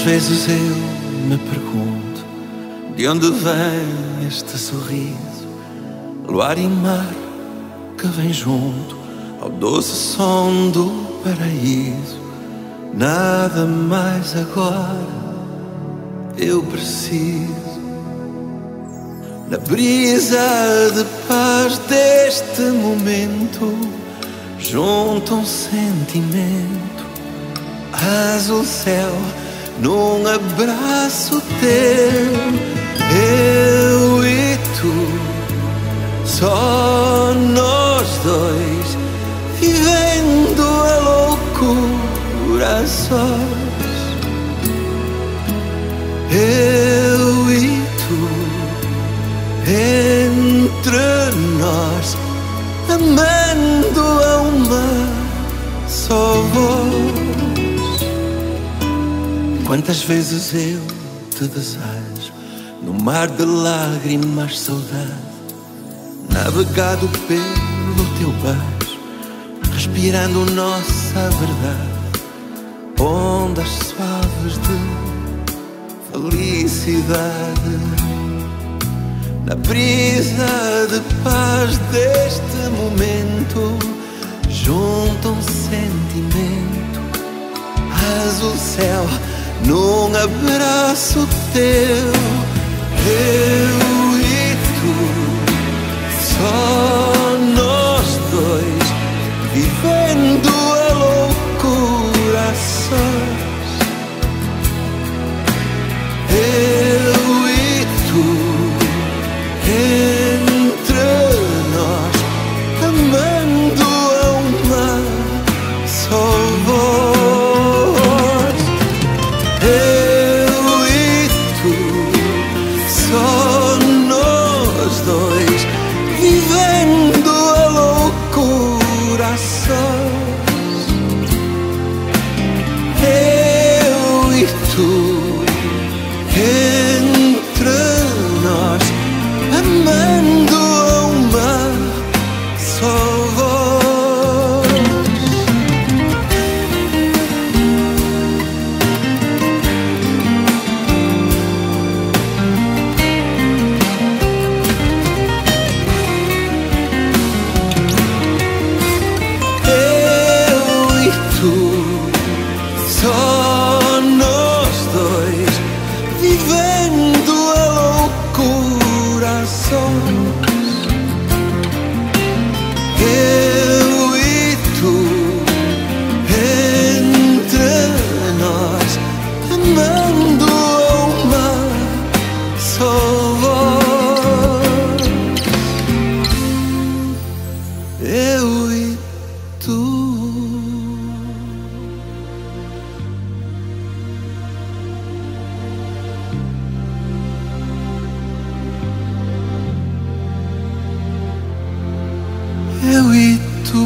vezes eu me pergunto de onde vem este sorriso, luar e mar que vem junto ao doce som do paraíso. Nada mais agora eu preciso. Na brisa de paz deste momento, junto a um sentimento, azul céu num abraço teu, eu e tu, só nós dois, vivendo a loucura a sós. Eu e tu, entre nós, amando a uma só voz. Quantas vezes eu te desejo no mar de lágrimas, saudade, navegado pelo teu beijo, respirando nossa verdade, ondas suaves de felicidade. Na brisa de paz deste momento, junto a um sentimento, azul céu num abraço teu, eu e tu, só nós dois, vivendo a loucura a sós. Eu e tu, entre nós, amando a uma só voz. Eu e tu, só nós dois, vivendo a loucura a sós. Eu e tu, entre nós, amando a uma só voz. Eu e tu, só nós dois, vivendo a loucura a sós. Eu e tu, entre nós, amando a uma só voz. Eu e tu. Eu e tu.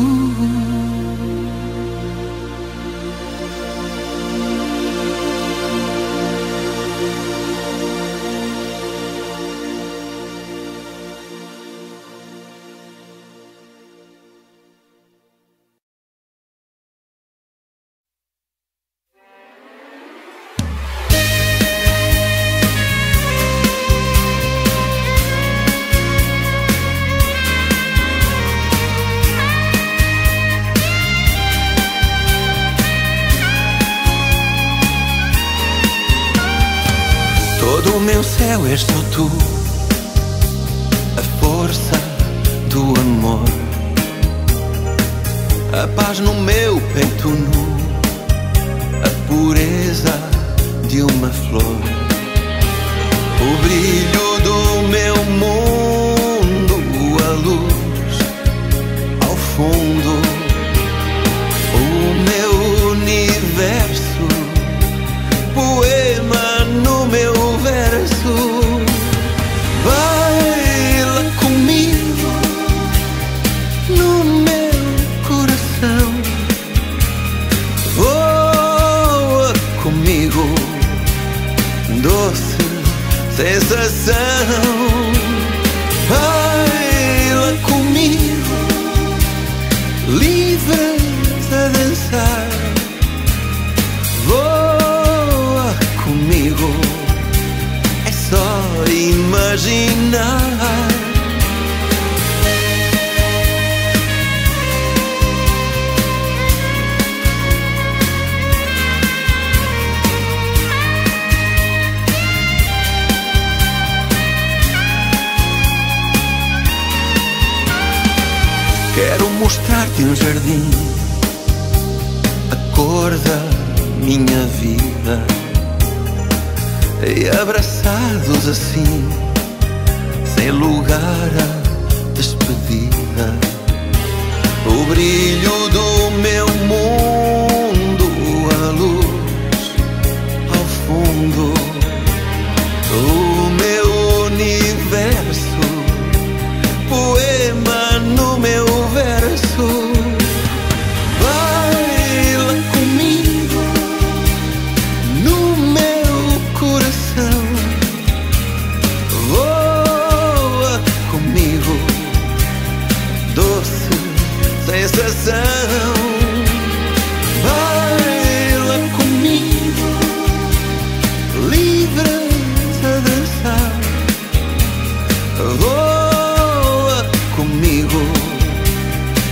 Todo o meu céu és só tu, a força do amor, a paz no meu peito nu, a pureza de uma flor, o brilho do meu mundo, a luz ao fundo, o meu universo, poema no meu verso. Baila comigo no meu coração, voa comigo, doce sensação. Baila comigo, livres a dançar, voa comigo. imaginar. Quero mostrar-te um jardim, a cor da minha vida, e abraçados assim, sem lugar a despedida, o brilho do meu mundo, a luz ao fundo, o meu universo, poema no meu verso. Baila comigo no meu coração, voa comigo, doce sensação. Baila comigo, livre a dançar, voa comigo,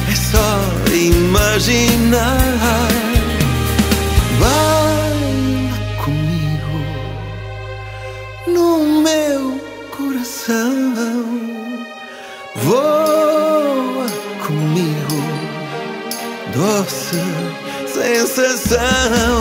é só imaginar. Baila comigo no meu coração, voa comigo, doce sensação.